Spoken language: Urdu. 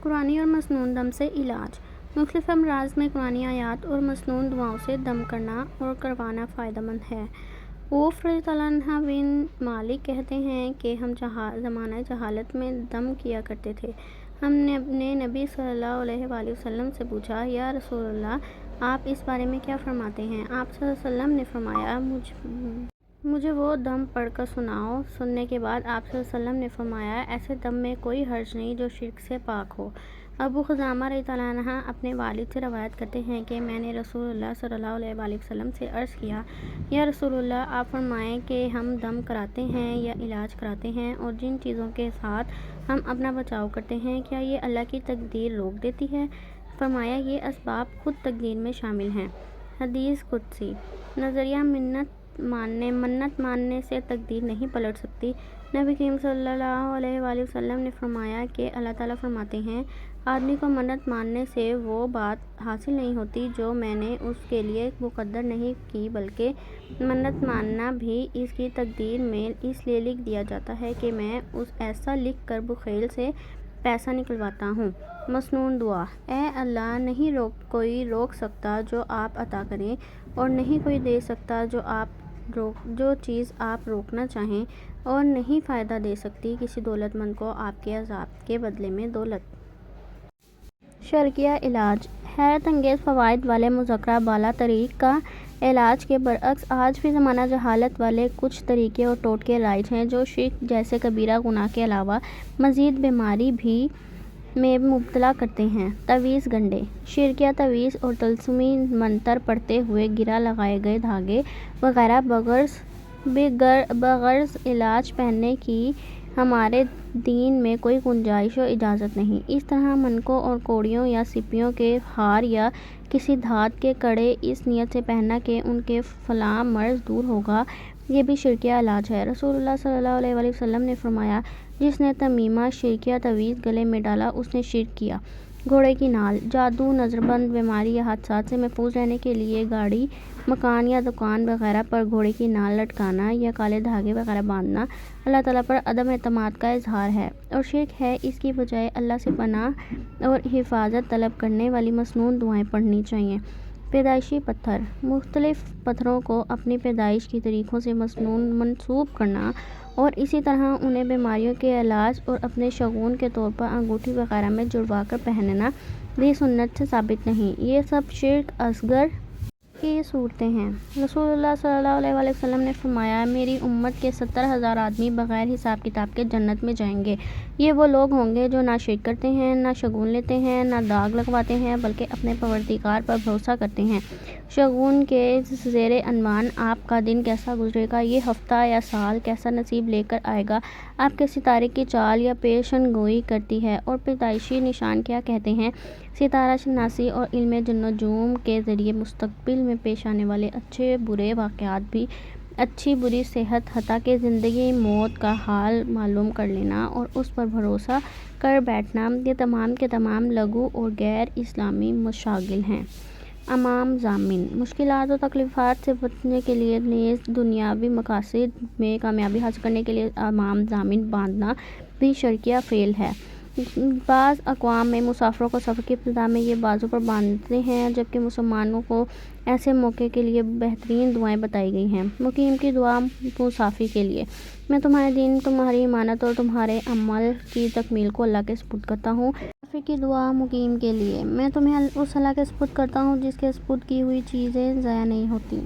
قرآنی اور مسنون دم سے علاج۔ مختلف امراض میں قرآنی آیات اور مسنون دعاؤں سے دم کرنا اور کروانا فائدہ مند ہے۔ عوف رضی اللہ عنہ بن مالک کہتے ہیں کہ ہم زمانہ جہالت میں دم کیا کرتے تھے۔ ہم نے اپنے نبی صلی اللہ علیہ وآلہ وسلم سے پوچھا، یا رسول اللہ، آپ اس بارے میں کیا فرماتے ہیں؟ آپ صلی اللہ علیہ وسلم نے فرمایا، مجھے وہ دم پڑھ کر سناؤ۔ سننے کے بعد آپ صلی اللہ علیہ وسلم نے فرمایا، ایسے دم میں کوئی حرج نہیں جو شرک سے پاک ہو۔ ابو خزامہ رضی اللہ عنہ اپنے والد سے روایت کرتے ہیں کہ میں نے رسول اللہ صلی اللہ علیہ وآلہ وسلم سے عرض کیا، یا رسول اللہ، آپ فرمائیں کہ ہم دم کراتے ہیں یا علاج کراتے ہیں اور جن چیزوں کے ساتھ ہم اپنا بچاؤ کرتے ہیں، کیا یہ اللہ کی تقدیر روک دیتی ہے؟ فرمایا، یہ اسباب خود تقدیر میں شامل ہیں۔ حدیث قدسی۔ نظریہ منت ماننے سے تقدیر نہیں پلٹ سکتی۔ نبی کریم صلی اللہ علیہ وآلہ وسلم نے فرمایا کہ اللہ تعالیٰ فرماتے ہیں، آدمی کو منت ماننے سے وہ بات حاصل نہیں ہوتی جو میں نے اس کے لیے مقدر نہیں کی، بلکہ منت ماننا بھی اس کی تقدیر میں اس لیے لکھ دیا جاتا ہے کہ میں ایسا لکھ کر بخیل سے پیسہ نکلواتا ہوں۔ مسنون دعا۔ اے اللہ، نہیں کوئی روک سکتا جو آپ عطا کریں، اور نہیں کوئی دے سکتا جو چیز آپ روکنا چاہیں، اور نہیں فائدہ دے سکتی کسی دولت مند کو آپ کے عذاب کے بدلے میں دولت۔ شرعیہ علاج۔ حیرت انگیز فوائد والے مذکورہ بالا طریق کا علاج کے برعکس آج بھی زمانہ جہالت والے کچھ طریقے اور ٹوٹکے رائج ہیں جو شرک جیسے کبیرہ گناہ کے علاوہ مزید بیماری میں مبتلا کرتے ہیں۔ تعویذ گنڈے۔ شرکیہ تعویذ اور طلسمی منتر پڑھتے ہوئے گرہ لگائے گئے دھاگے وغیرہ بغرض علاج پہننے کی ہمارے دین میں کوئی گنجائش و اجازت نہیں۔ اس طرح منکوں اور کوڑیوں یا سیپیوں کے ہار یا کسی دھات کے کڑے اس نیت سے پہننا کہ ان کے فلاں مرض دور ہوگا، یہ بھی شرکیہ علاج ہے۔ رسول اللہ صلی اللہ علیہ وآلہ وسلم نے فرمایا، جس نے تمیمہ شرکیہ تعویذ گلے میں ڈالا اس نے شرک کیا۔ گھوڑے کی نال۔ جادو، نظربند، بیماری یا حادثات سے محفوظ رہنے کے لیے گاڑی، مکان یا دکان وغیرہ پر گھوڑے کی نال لٹکانا یا کالے دھاگے وغیرہ باندھنا اللہ تعالیٰ پر عدم اعتماد کا اظہار ہے اور شرک ہے۔ اس کی بجائے اللہ سے پناہ اور حفاظت طلب کرنے والی مسنون دعائیں پڑھنی چاہیے۔ پیدائشی پتھر۔ مختلف پتھروں کو اپنی پیدائش کی تاریخوں سے منسوب کرنا اور اسی طرح انہیں بیماریوں کے علاج اور اپنے شگون کے طور پر انگوٹھی وغیرہ میں جڑوا کر پہننا بھی سنت سے ثابت نہیں۔ یہ سب شرک اصغر کی صورتیں ہیں۔ رسول اللہ صلی اللہ علیہ وآلہ وسلم نے فرمایا، میری امت کے 70,000 آدمی بغیر حساب کتاب کے جنت میں جائیں گے۔ یہ وہ لوگ ہوں گے جو نہ شرک کرتے ہیں، نہ شگون لیتے ہیں، نہ داغ لگواتے ہیں، بلکہ اپنے پروردگار پر بھروسہ کرتے ہیں۔ شگون کے زیر عنوان آپ کا دن کیسا گزرے گا، یہ ہفتہ یا سال کیسا نصیب لے کر آئے گا، آپ کے ستارے کی چال یا پیشن گوئی کرتی ہے۔ اور پیدائشی نشان کیا کہتے ہیں؟ ستارہ شناسی اور علم جن و نجوم کے ذریعے مستقبل میں پیش آنے والے اچھے برے واقعات بھی، اچھی بری صحت حتیٰ کہ زندگی موت کا حال معلوم کر لینا اور اس پر بھروسہ کر بیٹھنا، یہ تمام کے تمام لغو اور غیر اسلامی مشاغل ہیں۔ امام ضامن۔ مشکلات و تکلیفات سے بچنے کے لیے نیز دنیاوی مقاصد میں کامیابی حاصل کرنے کے لیے امام ضامن باندھنا بھی شرعیہ فعل ہے۔ بعض اقوام میں مسافروں کو سفر کی ابتدا میں یہ بازو پر باندھتے ہیں، جبکہ مسلمانوں کو ایسے موقع کے لیے بہترین دعائیں بتائی گئی ہیں۔ مقیم کی دعا مسافر کے لیے۔ میں تمہارے دین، تمہاری ایمانت اور تمہارے عمل کی تکمیل کو اللہ کے سپرد کرتا ہوں۔ مسافر کی دعا مقیم کے لیے۔ میں تمہیں اس اللہ کے سپرد کرتا ہوں جس کے سپرد کی ہوئی چیزیں ضائع نہیں ہوتیں۔